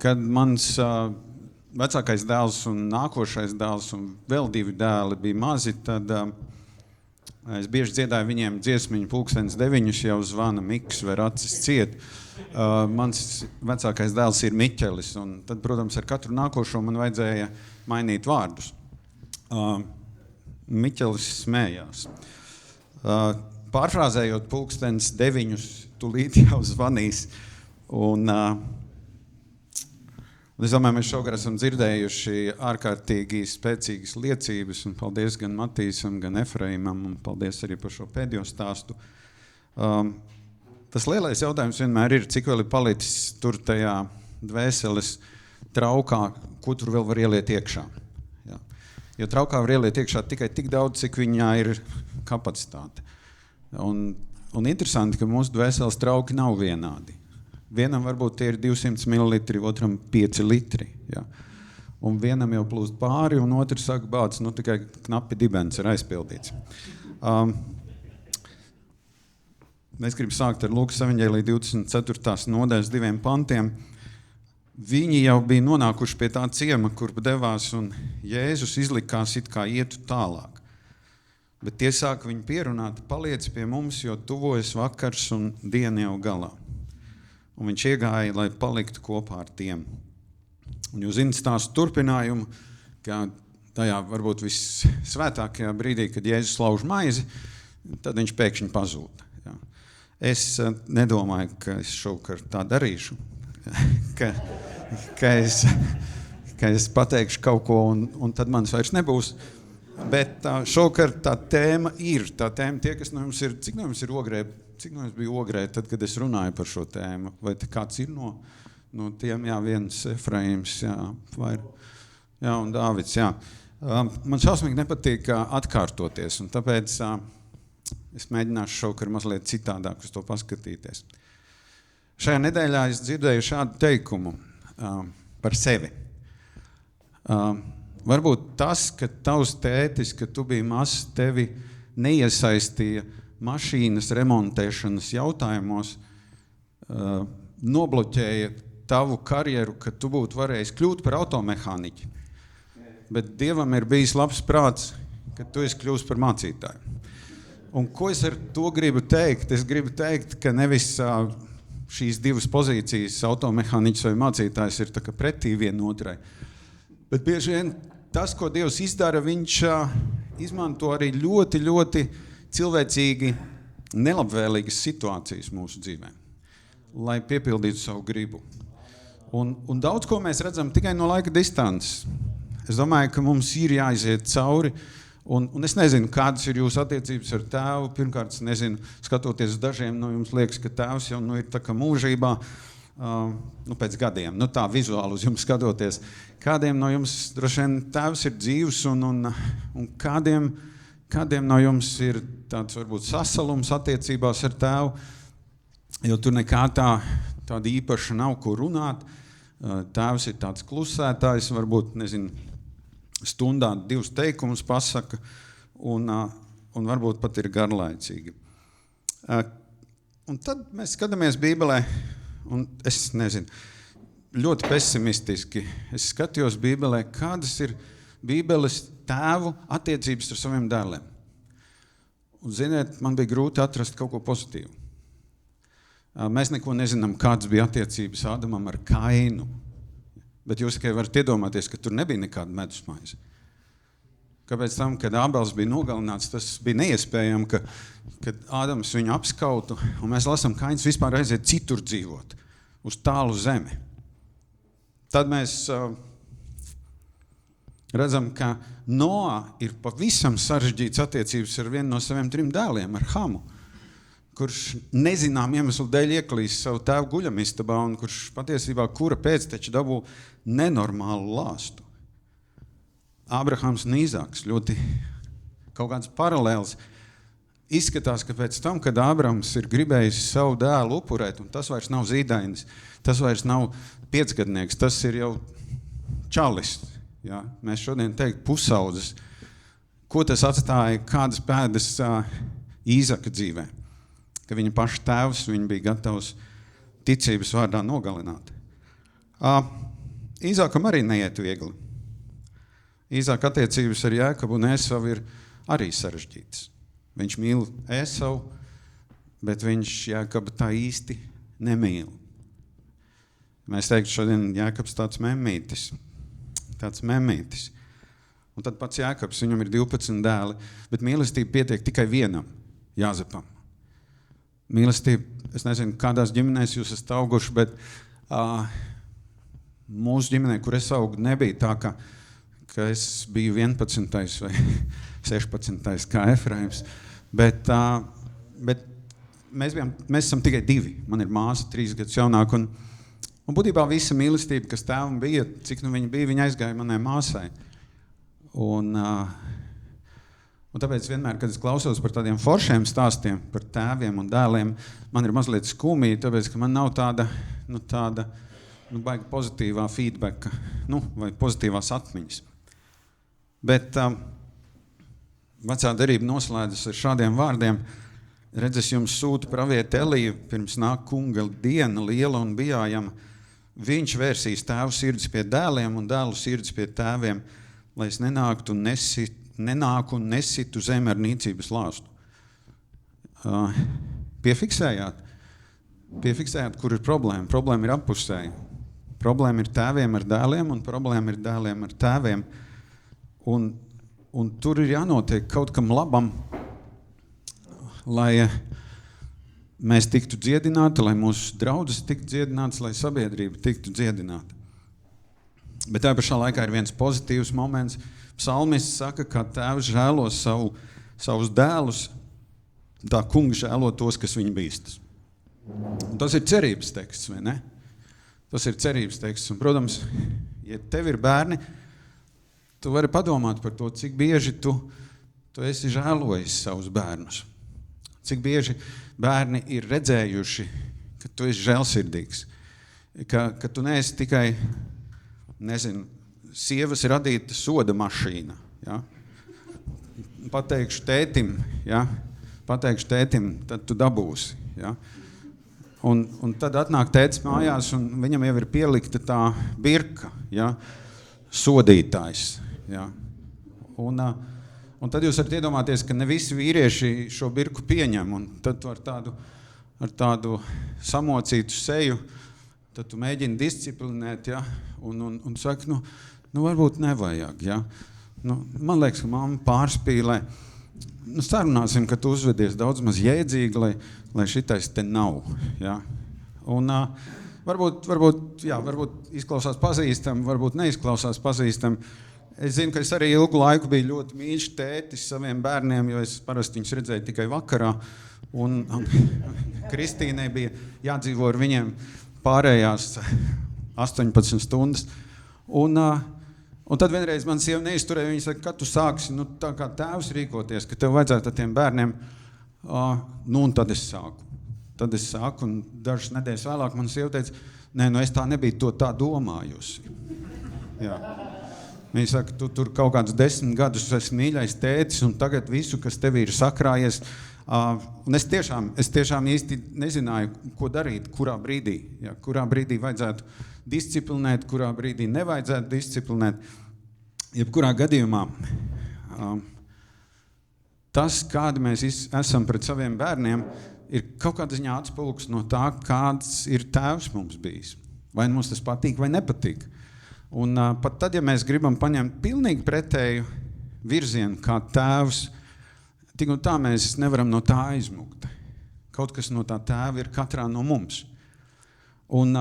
kad mans vecākais dēls un nākošais dēls un vēl 2 dēli bija mazi, tad es bieži dziedāju viņiem dziesmiņu 9:00 jau zvana Miks vai Racis ciet. Mans vecākais dēls ir Miķelis, un tad, protams, ar katru nākošo man vajadzēja mainīt vārdus. Miķelis smējās. Pārfrāzējot 9:00, tūlīt jau zvanīs, un es domāju, mēs šogad esam dzirdējuši ārkārtīgi spēcīgas liecības, un paldies gan Matīsam, gan Efraimam, un paldies arī par šo pēdējo stāstu. Tas lielais jautājums vienmēr ir, cik vēl ir palicis tur tajā dvēseles traukā, ko tur vēl var ieliet iekšā. Jā. Jo traukā var ieliet iekšā tikai tik daudz, cik viņā ir kapacitāte. Un interesanti, ka mūsu dvēseles trauki nav vienādi. Vienam varbūt tie ir 200 ml, otram 5 litri. Ja. Un vienam jau plūst pāri, un otrs saka, bāc, tikai knapi dibens ir aizpildīts. Mēs gribam sākt ar Lūkas evaņģēlija 24. nodaļas 2 pantiem. Viņi jau bija nonākuši pie tā ciema, kur devās, un Jēzus izlikās it kā ietu tālāk. Bet tie sāka viņu pierunāt, paliec pie mums, jo tuvojas vakars un diena jau galā. Un viņš iegāja, lai paliktu kopā ar tiem. Un jūs zināt stāstu turpinājumu, ka tajā varbūt vissvētākajā brīdī, kad Jēzus lauž maizi, tad viņš pēkšņi pazūd. Jā. Es nedomāju, ka es šovakar tā darīšu, ka es pateikšu kaut ko un tad manis vairs nebūs. Bet šovakar tā tēma ir. Tā tēma tie, kas no jums ir, cik no jums ir ogrē, cik no jums bija ogrē, tad, kad es runāju par šo tēmu? Vai kāds ir no tiem, jā, viens Efraims, jā, un Dāvids, jā. Man šausmīgi nepatīk atkārtoties, un tāpēc es mēģināšu šovakar mazliet citādāk uz to paskatīties. Šajā nedēļā es dzirdēju šādu teikumu par sevi. Varbūt tas, ka tavs tētis, ka tu biji mazs, tevi neiesaistīja mašīnas remontēšanas jautājumos, nobloķēja tavu karjeru, ka tu būtu varējis kļūt par automehāniķi. Bet Dievam ir bijis labs prāts, ka tu esi kļūst par mācītāju. Un ko es ar to gribu teikt? Es gribu teikt, ka nevis šīs 2 pozīcijas, automehāniķis vai mācītājs, ir tā kā pretī vienotrai. Bet bieži vien tas, ko Dievs izdara, viņš izmanto arī ļoti, ļoti cilvēcīgi nelabvēlīgas situācijas mūsu dzīvē, lai piepildītu savu gribu. Un daudz, ko mēs redzam tikai no laika distances. Es domāju, ka mums ir jāiziet cauri, un es nezinu, kādas ir jūsu attiecības ar tēvu. Pirmkārt, es nezinu, skatoties uz dažiem, jums liekas, ka tēvs jau ir tā kā mūžībā, pēc gadiem, tā vizuāli uz jums skatoties. Kādiem no jums droši vien tēvs ir dzīvs un kādiem no jums ir tāds varbūt sasalums attiecībās ar tēvu, jo tur nekā tāda īpaša nav, ko runāt. Tēvs ir tāds klusētājs, varbūt, stundā 2 teikumus pasaka un varbūt pat ir garlaicīgi. Un tad mēs skatāmies Bībelē, un es nezinu, ļoti pesimistiski. Es skatījos Bībelē, kādas ir Bībeles tēvu attiecības ar saviem dēliem. Un, ziniet, man bija grūti atrast kaut ko pozitīvu. Mēs neko nezinām, kādas bija attiecības Ādamam ar Kainu. Bet jūs tikai varat iedomāties, ka tur nebija nekāda medusmaize. Kāpēc tam, kad Ābels bija nogalināts, tas bija neiespējami, kad Ādams viņu apskautu, un mēs lasām, Kains vispār aiziet citur dzīvot, uz tālu zemi. Tad mēs redzam, ka Noā ir pavisam sarežģīts attiecības ar vienu no saviem 3 dēliem, ar Hamu, kurš nezinām iemeslu dēļ ieklīs savu tēvu guļamistabā, un kurš patiesībā kura pēcteči dabū nenormālu lāstu. Ābrahams un Īzāks, ļoti kaut kāds paralēls. Izskatās, ka pēc tam, kad Ābrahams ir gribējis savu dēlu upurēt, un tas vairs nav zīdainis, tas vairs nav 5-gadnieks, tas ir jau čalis. Ja? Mēs šodien teikt pusaudzes. Ko tas atstāja, kādas pēdas Īzaka dzīvē? Ka viņa paša tēvs viņu bija gatavs ticības vārdā nogalināt. Īzākam arī neiet viegli. Īzāk attiecības ar Jēkabu un Ēsavu ir arī sarežģītas. Viņš mīl Ēsavu, bet viņš Jēkabu tā īsti nemīl. Mēs teiktu šodien Jēkabs tāds memītis. Un tad pats Jēkabs, viņam ir 12 dēli, bet mīlestība pietiek tikai vienam, Jāzepam. Mīlestība, es nezinu, kādās ģimenēs jūs esat auguši, bet mūsu ģimenē, kur es augu, nebija tā, ka es biju 11. vai 16. kā Efraims, bet mēs esam tikai 2. Man ir māsa 3 gadus jaunāka, un būtībā visa mīlestība, kas tēvam bija, cik nu viņa bija, viņa aizgāja manai māsai. Un tāpēc vienmēr, kad es klausos par tādiem foršiem stāstiem, par tēviem un dēliem, man ir mazliet skumīgi, tāpēc, ka man nav tāda baigi pozitīvā feedbacka, vai pozitīvās atmiņas. Bet vecā derība noslēdzas ar šādiem vārdiem. Redz, es jums sūtu pravieti Eliju, pirms nāk kunga diena liela un bijājama. Viņš vērsīs tēvu sirdis pie dēliem un dēlu sirdis pie tēviem, lai es nenāku un nesitu zemi ar nīcības lāstu. Piefiksējāt, kur ir problēma. Problēma ir appusēja. Problēma ir tēviem ar dēliem un problēma ir dēliem ar tēviem. Un tur ir jānotiek kaut kam labam, lai mēs tiktu dziedināti, lai mūsu draudzes tiktu dziedināts, lai sabiedrība tiktu dziedināta. Bet tā pašā laikā ir viens pozitīvs moments. Psalmists saka, ka tēvs žēlo savus dēlus, tā kunga žēlo tos, kas viņu bīstas. Un tas ir cerības teksts, vai ne? Tas ir cerības teksts. Un, protams, ja tev ir bērni, tu vari padomāt par to, cik bieži tu esi žēlojis savus bērnus. Cik bieži bērni ir redzējuši, ka tu esi žēlsirdīgs. Ka tu neesi tikai, sievas radīta soda mašīna. Ja? Pateikšu tētim, tad tu dabūsi. Ja? Un tad atnāk tētis mājās, un viņam jau ir pielikta tā birka, ja? Sodītājs. Ja? Un tad jūs varat iedomāties, ka ne visi vīrieši šo birku pieņem, un tad tu ar tādu samocītu seju, tad tu mēģini disciplinēt, ja? Un saka, varbūt nevajag, ja? Man liekas, ka mamma pārspīlē. Sarunāsim, ka tu uzvedies daudz maz jēdzīgi, lai šitais te nav, ja? Un varbūt izklausās pazīstam, varbūt neizklausās pazīstam. Es zinu, ka es arī ilgu laiku biju ļoti mīļš tētis saviem bērniem, jo es parasti viņus redzēju tikai vakarā, un Kristīnai bija jādzīvo ar viņiem pārējās 18 stundas. Un tad vienreiz man sieva neizturēja, viņa saka, kad tu sāksi, tā kā tēvs rīkoties, ka tev vajadzētu ar tiem bērniem, un tad es sāku, un dažas nedēļas vēlāk man sieva teica, es tā nebiju to tā domājusi. Jā. Viņa saka, tu tur kaut kādus 10 gadus esi mīļais tētis, un tagad visu, kas tev ir sakrājies, un es tiešām īsti nezināju, ko darīt, kurā brīdī vajadzētu disciplinēt, kurā brīdī nevajadzētu disciplinēt. Jebkurā gadījumā tas, kādi mēs esam pret saviem bērniem, ir kaut kādā ziņā atspulgs no tā, kāds ir tēvs mums bijis. Vai mums tas patīk vai nepatīk. Un pat tad, ja mēs gribam paņemt pilnīgi pretēju virzienu kā tēvs, tik un tā mēs nevaram no tā aizmukt. Kaut kas no tā tēva ir katrā no mums. Un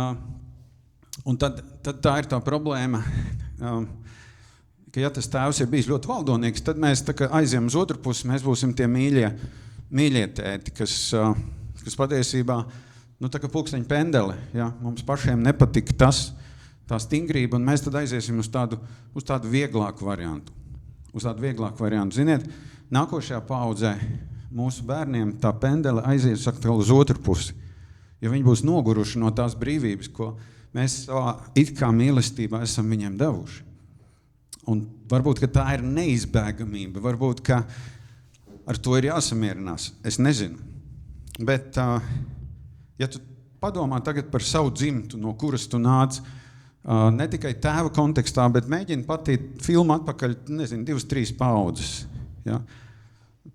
tad tā ir tā problēma, ka ja tas tēvs ir bijis ļoti valdonīgs, tad mēs tā kā aizjam uz otru pusi, mēs būsim tie mīļie tēti, kas patiesībā, tā kā pulksteņa pendele, ja, mums pašiem nepatika tā stingrība, un mēs tad aiziesim uz tādu vieglāku variantu. Ziniet, nākošajā paudzē mūsu bērniem tā pendele aizies atkal uz otru pusi, jo viņi būs noguruši no tās brīvības, ko mēs savā it kā mīlestībā esam viņiem devuši. Un varbūt, ka tā ir neizbēgamība, varbūt, ka ar to ir jāsamierinās. Es nezinu. Bet, ja tu padomā tagad par savu dzimtu, no kuras tu nāc, Ne tikai tēva kontekstā, bet mēģina patīt filmu atpakaļ, 2-3 paudzes. Ja?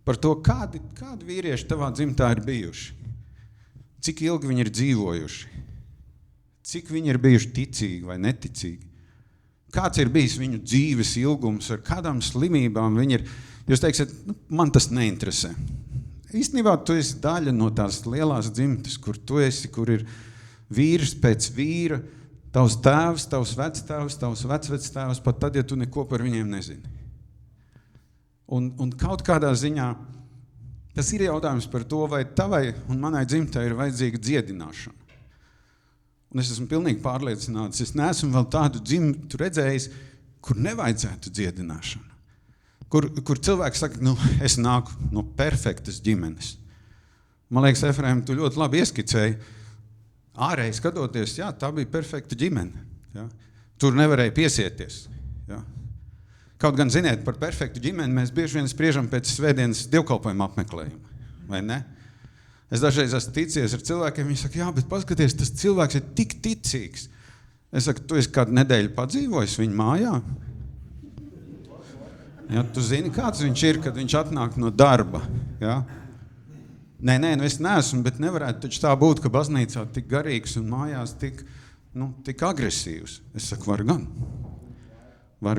Par to, kādi vīrieši tavā dzimtā ir bijuši. Cik ilgi viņi ir dzīvojuši. Cik viņi ir bijuši ticīgi vai neticīgi. Kāds ir bijis viņu dzīves ilgums, ar kādām slimībām viņi ir. Jūs teiksiet, man tas neinteresē. Īstenībā tu esi daļa no tās lielās dzimtes, kur tu esi, kur ir vīrs pēc vīra, tavs tēvs, tavs vectēvs, tavs vecvectēvs, pat tad, ja tu neko par viņiem nezini. Un kaut kādā ziņā tas ir jautājums par to, vai tavai un manai dzimtai ir vajadzīga dziedināšana. Un es esmu pilnīgi pārliecināts, es neesmu vēl tādu dzimtu redzējis, kur nevajadzētu dziedināšanu. Kur cilvēki saka, es nāku no perfektas ģimenes. Man liekas, Efraim, tu ļoti labi ieskicēji. Ārēji skatoties, jā, tā bija perfekta ģimene. Ja? Tur nevarēja piesieties. Ja? Kaut gan, ziniet, par perfektu ģimeni mēs bieži vien spriežam pēc svētdienas dievkalpojuma apmeklējuma. Vai ne? Es dažreiz esmu ticies ar cilvēkiem, viņi saka, jā, bet paskaties, tas cilvēks ir tik ticīgs. Es saku, tu esi kādu nedēļu padzīvojis viņa mājā? Ja, tu zini, kāds viņš ir, kad viņš atnāk no darba. Ja? Nē, es neesmu, bet nevarētu taču tā būt, ka baznīcā tik garīgs un mājās tik agresīvs. Es saku, var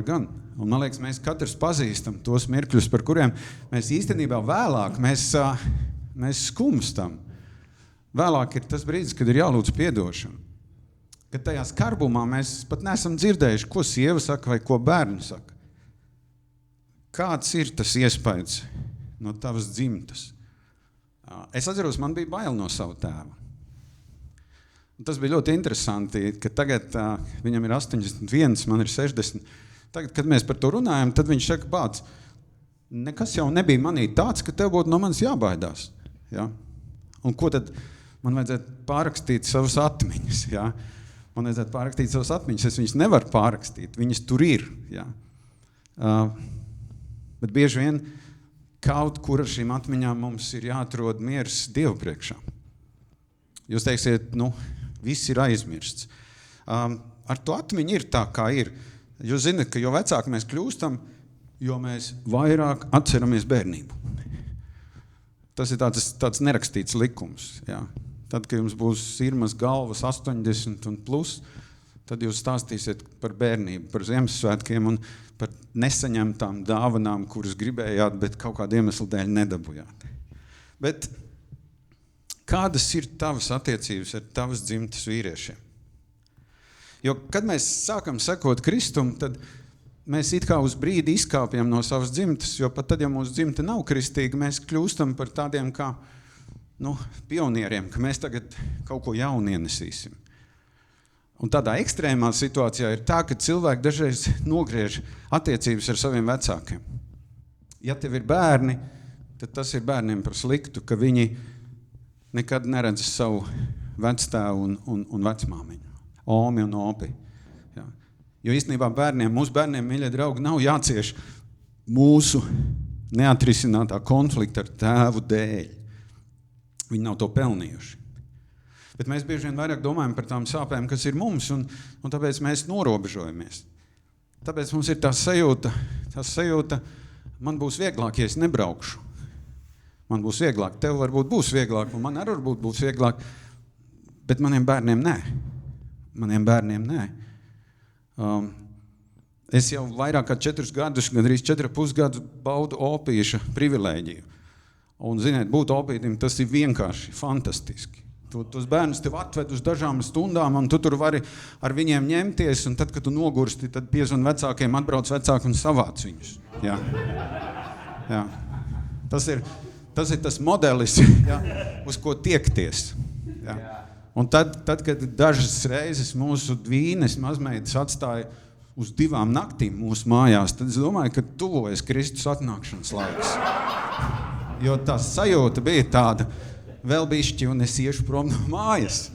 gan. Un man liekas, mēs katrs pazīstam tos mirkļus, par kuriem mēs īstenībā vēlāk, mēs skumstam. Vēlāk ir tas brīdis, kad ir jālūdz piedošana. Kad tajā skarbumā mēs pat neesam dzirdējuši, ko sieva saka vai ko bērni saka. Kāds ir tas iespējas no tavas dzimtas? Es atceros, man bija bail no savu tēvu. Un tas bija ļoti interesanti, ka tagad viņam ir 81, man ir 60. Tagad, kad mēs par to runājam, tad viņš saka, Bāc, nekas jau nebija manī tāds, ka tev būtu no manis jābaidās. Ja? Un ko tad man vajadzētu pārrakstīt savas atmiņas? Ja? Man vajadzētu pārrakstīt savas atmiņas, es viņas nevaru pārrakstīt, viņas tur ir. Ja? Bet bieži vien kaut kur ar šīm atmiņām mums ir jāatrod miers Dievu priekšā. Jūs teiksiet, viss ir aizmirsts. Ar to atmiņu ir tā, kā ir. Jūs zināt, ka jo vecāki mēs kļūstam, jo mēs vairāk atceramies bērnību. Tas ir tāds nerakstīts likums. Jā. Tad, kad jums būs sirmas galvas 80 un plus, tad jūs stāstīsiet par bērnību, par Ziemassvētkiem un par nesaņemtām dāvanām, kuras gribējāt, bet kaut kādu iemeslu dēļ nedabujāt. Bet kādas ir tavas attiecības ar tavas dzimtas vīriešiem? Jo, kad mēs sākam sekot Kristum, tad mēs it kā uz brīdi izkāpjam no savas dzimtas, jo pat tad, ja mūsu dzimta nav kristīga, mēs kļūstam par tādiem kā pionieriem, ka mēs tagad kaut ko jaunu ienesīsim. Un tādā ekstrēmā situācijā ir tā, ka cilvēki dažreiz nogriež attiecības ar saviem vecākiem. Ja tev ir bērni, tad tas ir bērniem par sliktu, ka viņi nekad neredz savu vectēvu un vecmāmiņu, omi un opi. Ja. Jo īstenībā mūsu bērniem, mīļie draugi, nav jācieš mūsu neatrisinātā konflikta ar tēvu dēļ. Viņi nav to pelnījuši. Bet mēs bieži vien vairāk domājam par tām sāpēm, kas ir mums, un tāpēc mēs norobežojamies. Tāpēc mums ir tā sajūta, man būs vieglāk, ja es nebraukšu. Man būs vieglāk, tev varbūt būs vieglāk, un man arī varbūt būs vieglāk, bet maniem bērniem nē. Es jau vairāk kā 4 gadus, gandrīz 4,5 gadus baudu opīša privilēģiju. Un, ziniet, būt opītim, tas ir vienkārši fantastiski. Tos bērnus tev atved uz dažām stundām, un tu tur vari ar viņiem ņemties, un tad, kad tu nogursti, tad piezvan vecākiem, atbrauc vecāki un savāc viņus. Jā. Jā. Tas ir tas modelis, jā, uz ko tiekties. Jā. Un tad, kad dažas reizes mūsu dvīnes mazmeitas atstāja uz 2 naktīm mūsu mājās, tad es domāju, ka tuvojas Kristus atnākšanas laiks. Jo tā sajūta bija tāda, vēl bišķi, un es iešu prom no mājas.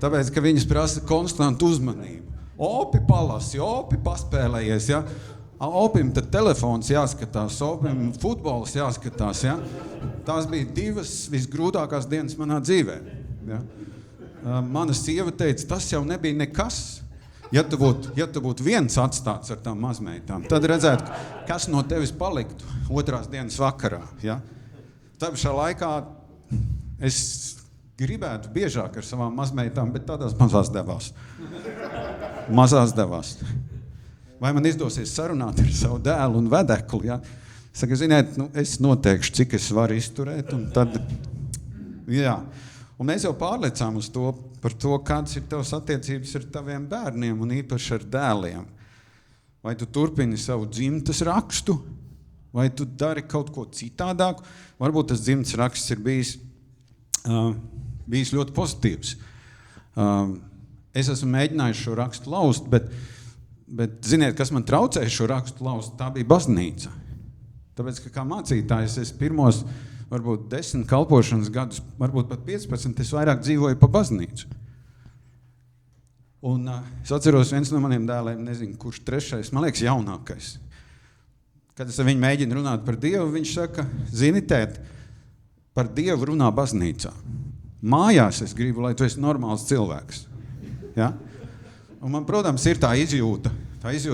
Tāpēc, ka viņas prasa konstantu uzmanību. Opi palasi, opi paspēlējies, ja? Opim tad telefons jāskatās, opim futbols jāskatās, ja? Tās bija 2 visgrūtākās dienas manā dzīvē. Ja? Mana sieva teica, tas jau nebija nekas. Ja tu būtu viens atstāts ar tām mazmeitām, tad redzētu, kas no tevis paliktu otrās dienas vakarā. Ja? Tā pašā laikā es gribētu biežāk ar savām mazmeitām, bet tādās mazās devās. Vai man izdosies sarunāt ar savu dēlu un vedekli, ja? Saka, ziniet, es noteikšu, cik es varu izturēt, un tad, jā. Un mēs jau pārliecām uz to, par to, kādas ir tavas attiecības ar taviem bērniem un īpaši ar dēliem. Vai tu turpini savu dzimtas rakstu, vai tu dari kaut ko citādāku? Varbūt tas dzimtas raksts ir bijis ļoti pozitīvs. Es esmu mēģinājis šo rakstu laust, bet ziniet, kas man traucēja šo rakstu laust, tā bija baznīca. Tāpēc, ka kā mācītājs es pirmos, varbūt 10 kalpošanas gadus, varbūt pat 15, es vairāk dzīvoju pa baznīcu. Un es atceros viens no maniem dēliem, nezinu, kurš trešais, man liekas, jaunākais. Kad es ar viņu mēģinu runāt par Dievu, viņš saka, zini, tēt, par Dievu runā baznīcā. Mājās es gribu, lai tu esi normāls cilvēks. Ja? Un man, protams, ir tā izjūta,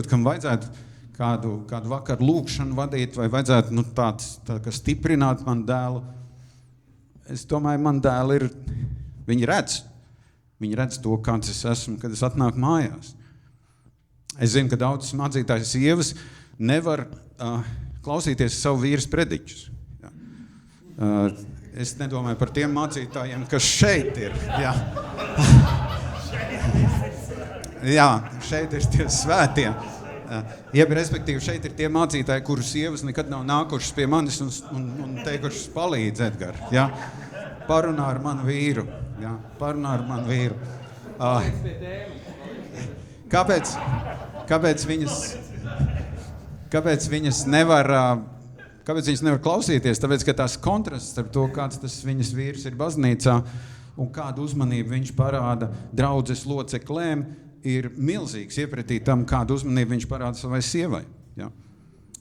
kam vajadzētu kādu vakaru lūkšanu vadīt, vai vajadzētu tā stiprināt man dēlu. Es domāju, man dēli viņi redz to, kāds es esmu, kad es atnāku mājās. Es zinu, ka daudzas mācītājas sievas nevar klausīties savu vīras prediķus. Ja. Es nedomāju par tiem mācītājiem, kas šeit ir. Ja. Jā, šeit ir tie svētie. Respektīvi, šeit ir tie mācītāji, kuru sievas nekad nav nākušas pie manis un teikušas palīdz, Edgar. Ja? Parunā ar manu vīru. Ja? Parunā ar manu vīru. Kāpēc viņas nevar klausīties? Tāpēc, ka tās kontrasts ar to, kāds tas viņas vīrs ir baznīcā un kādu uzmanību viņš parāda draudzes loceklēm, ir milzīgs iepratī tam, kādu uzmanību viņš parāda savai sievai. Ja?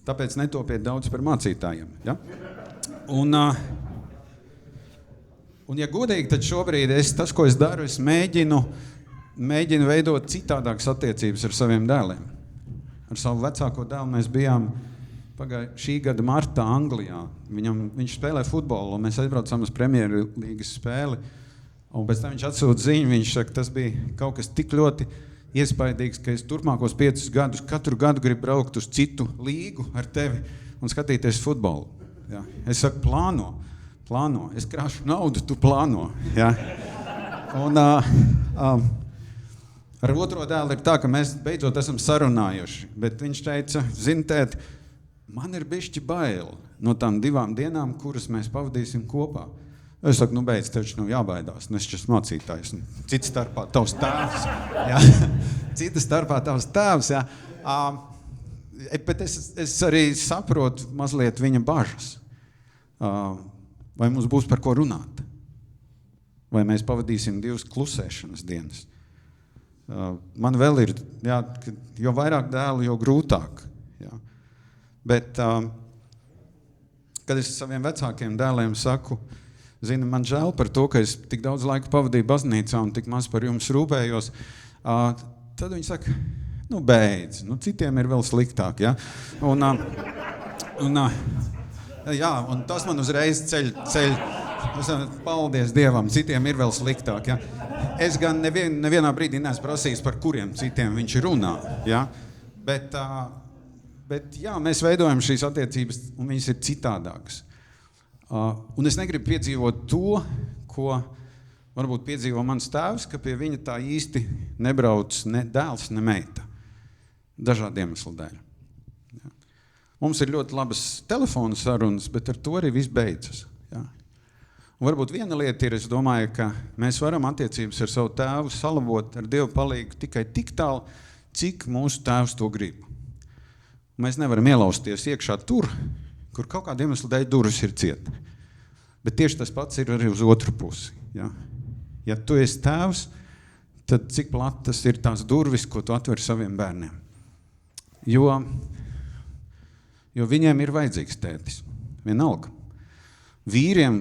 Tāpēc netopiet daudz par mācītājiem. Ja? Un ja godīgi, tad šobrīd tas, ko es daru, es mēģinu veidot citādākas attiecības ar saviem dēliem. Ar savu vecāko dēlu mēs bijām šī gada martā Anglijā. Viņš spēlē futbolu, un mēs aizbraucām uz Premjerlīgas spēli. Un pēc tam viņš atsūta ziņu, viņš saka, tas bija kaut kas tik ļoti iespaidīgs, ka es turpmākos 5 gadus katru gadu gribu braukt uz citu līgu ar tevi un skatīties futbolu. Ja. Es saku, plāno. Es krāšu naudu, tu plāno. Ja. Un ar otro dēlu ir tā, ka mēs beidzot esam sarunājuši, bet viņš teica, zini, tēt, man ir bišķi bail no tām 2 dienām, kuras mēs pavadīsim kopā. Es saku, beidz, tev nav jābaidās, es esmu mācītājs. Cita starpā tavs tēvs. Ja? Cita starpā tavs tēvs, ja? Bet es arī saprotu mazliet viņa bažas. Vai mums būs par ko runāt? Vai mēs pavadīsim 2 klusēšanas dienas? Man vēl ir, jā, jo vairāk dēlu, jo grūtāk. Ja? Bet, kad es saviem vecākiem dēliem saku, zini, man žēl par to, ka es tik daudz laika pavadīju baznīcā un tik maz par jums rūpējos, tad viņi saka, beidz, citiem ir vēl sliktāk, ja? Un tas man uzreiz ceļ, paldies Dievam, citiem ir vēl sliktāk, ja? Es gan nevienā brīdī neesmu prasījis, par kuriem citiem viņš runā, ja? Bet jā, mēs veidojam šīs attiecības, un viņas ir citādākas. Un es negribu piedzīvot to, ko varbūt piedzīvo mans tēvs, ka pie viņa tā īsti nebrauc ne dēls, ne meita. Dažādu iemeslu dēļ. Ja. Mums ir ļoti labas telefona sarunas, bet ar to arī viss beidzas. Ja. Un varbūt viena lieta ir, es domāju, ka mēs varam attiecības ar savu tēvu salabot ar Dievu palīgu tikai tik tālu, cik mūsu tēvs to grib. Mēs nevaram ielausties iekšā tur, kur kaut kāda iemesla dēļ durvis ir cieta. Bet tieši tas pats ir arī uz otru pusi. Ja, ja tu esi tēvs, tad cik platas ir tās durvis, ko tu atver saviem bērniem. Jo viņiem ir vajadzīgs tētis. Vienalga. Vīriem,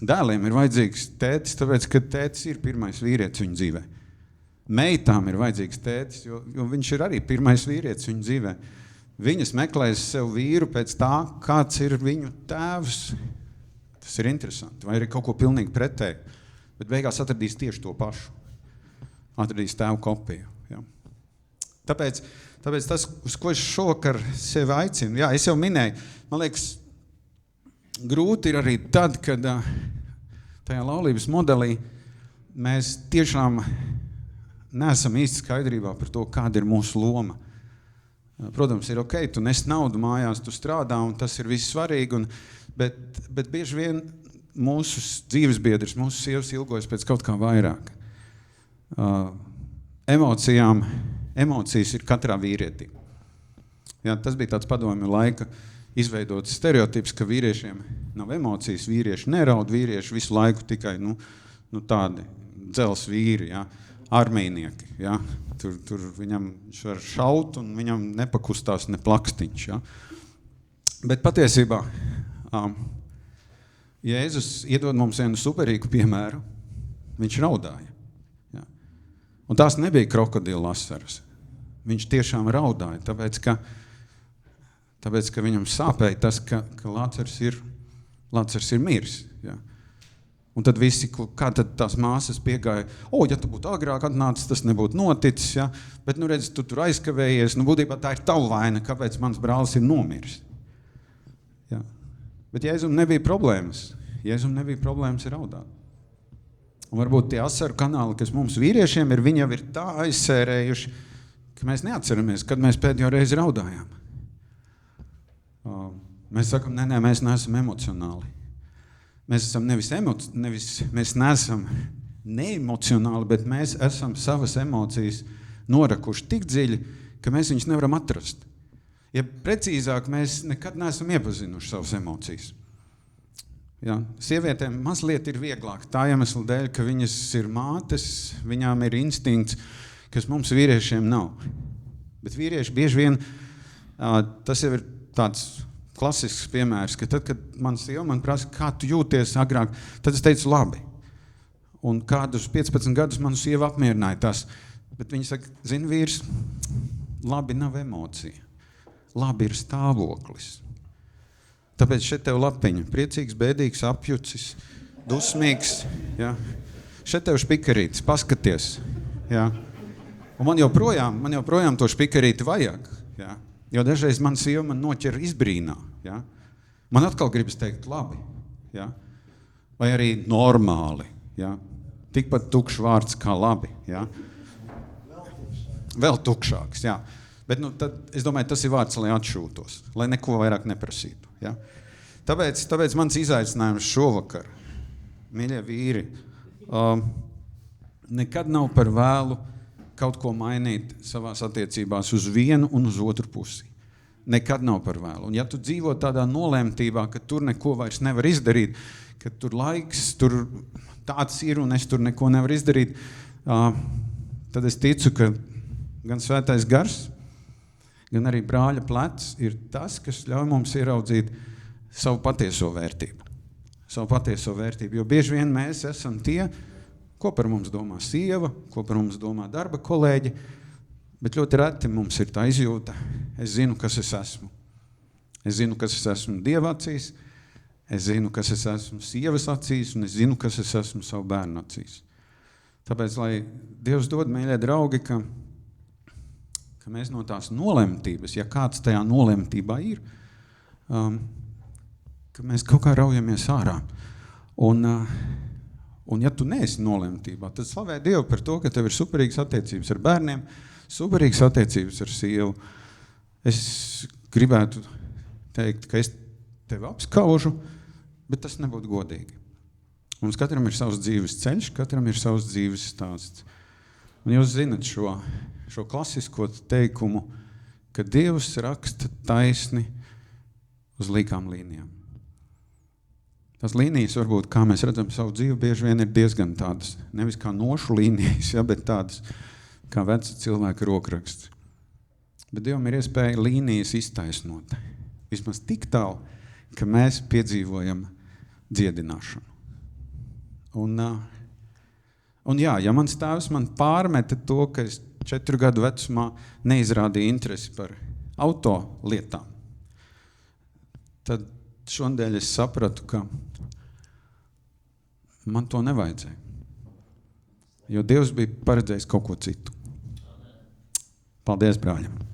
dēliem ir vajadzīgs tētis, tāpēc, ka tētis ir pirmais vīrietis viņu dzīvē. Meitām ir vajadzīgs tētis, jo viņš ir arī pirmais vīrietis viņu dzīvē. Viņas meklēs sev vīru pēc tā, kāds ir viņu tēvs. Tas ir interesanti. Vai arī kaut ko pilnīgi pretēji. Bet beigās atradīs tieši to pašu. Atradīs tēvu kopiju. Ja. Tāpēc tas, uz ko es šovakar sevi aicinu, jā, es jau minēju, man liekas, grūti ir arī tad, kad tajā laulības modelī mēs tiešām neesam īsti skaidrībā par to, kāda ir mūsu loma. Protams, ir ok, tu nes naudu mājās, tu strādā, un tas ir viss svarīgi, bet bieži vien mūsu dzīvesbiedrs, mūsu sievas ilgojas pēc kaut kā vairāk. Emocijas ir katrā vīrietī. Jā, tas bija tāds padomju laika izveidots stereotips, ka vīriešiem nav emocijas, vīrieši neraud, vīrieši visu laiku tikai tādi dzels vīri, jā, armīnieki. Jā. Tur viņam var šaut un viņam nepakustās ne plakstiņš. Jā. Bet patiesībā Jēzus iedod mums vienu superīgu piemēru, viņš raudāja. Jā. Un tās nebija krokodila asaras. Viņš tiešām raudāja, tāpēc, ka viņam sāpēja tas, ka Lācars ir miris. Jā. Un tad visi, kā tad tās māsas piegāja, ja tu būtu agrāk atnācis, tas nebūtu noticis, ja? Bet, redz, tu tur aizkavējies, būtībā tā ir tava vaina, kāpēc mans brālis ir nomiris. Ja? Bet Jēzum nebija problēmas. Jēzum nebija problēmas raudāt. Un varbūt tie asaru kanāli, kas mums vīriešiem ir, viņi jau ir tā aizsērējuši, ka mēs neatceramies, kad mēs pēdējo reizi raudājām. Mēs sakam, nē, mēs neesam emocionāli. Mēs esam mēs neesam neemocionāli, bet mēs esam savas emocijas norakuši tik dziļi, ka mēs viņus nevaram atrast. Ja precīzāk, mēs nekad neesam iepazinuši savas emocijas. Ja, sievietēm mazliet ir vieglāk tā iemesla dēļ, ka viņas ir mātes, viņām ir instinkts, kas mums vīriešiem nav. Bet vīrieši bieži vien, tas jau ir tāds klasisks piemērs, ka tad, kad man sieva man prasa, kā tu jūties agrāk, tad es teicu labi. Un kādus 15 gadus manu sieva apmierināja tas. Bet viņa saka, zini vīrs, labi nav emocija. Labi ir stāvoklis. Tāpēc šeit tev lapiņa. Priecīgs, bēdīgs, apjucis, dusmīgs. Ja. Šeit tev špikarītis, paskaties. Ja. Un man joprojām to špikarīti vajag. Ja. Jo dažreiz man sieva man noķer izbrīnā. Ja? Man atkal gribas teikt labi. Ja? Vai arī normāli. Ja? Tikpat tukšs vārds kā labi. Ja? Vēl tukšāks. Ja? Bet tad, es domāju, tas ir vārds, lai atšūtos. Lai neko vairāk neprasītu. Ja? Tāpēc mans izaicinājums šovakar, mīļie vīri, nekad nav par vēlu kaut ko mainīt savās attiecībās uz vienu un uz otru pusi. Nekad nav par vēlu. Un ja tu dzīvo tādā nolēmtībā, ka tur neko vairs nevar izdarīt, ka tur laiks, tur tāds ir un es tur neko nevar izdarīt, tad es ticu, ka gan svētais gars, gan arī brāļa plecs ir tas, kas ļauj mums ieraudzīt savu patieso vērtību. Savu patieso vērtību, jo bieži vien mēs esam tie, ko par mums domā sieva, ko par mums domā darba kolēģi, bet ļoti reti mums ir tā izjūta. Es zinu, kas es esmu. Es zinu, kas es esmu Dieva acīs, es zinu, kas es esmu sievas acīs, un es zinu, kas es esmu savu bērnu acīs. Tāpēc, lai Dievs dod, mīļie draugi, ka mēs no tās nolemtības, ja kāds tajā nolemtībā ir, ka mēs kaut kā raujamies ārā. Un ja tu neesi nolemtībā, tad slavē Dievu par to, ka tev ir superīgas attiecības ar bērniem, superīgas attiecības ar sievu. Es gribētu teikt, ka es tevi apskaužu, bet tas nebūtu godīgi. Mums katram ir savs dzīves ceļš, katram ir savs dzīves stāsts. Un jūs zinat šo klasisko teikumu, ka Dievs raksta taisni uz līkām līnijām. Tās līnijas varbūt, kā mēs redzam savu dzīvi, bieži vien ir diezgan tādas, nevis kā nošu līnijas, ja, bet tādas kā veca cilvēka rokraksts. Bet Dievam ir iespēja līnijas iztaisnot. Vismaz tik tālu, ka mēs piedzīvojam dziedināšanu. Un jā, ja mans tēvs man pārmeta to, ka es 4 gadu vecumā neizrādīju interesi par auto lietām, tad šodien es sapratu, ka man to nevajadzēja. Jo Dievs bija paredzējis kaut ko citu. Paldies, brāļam!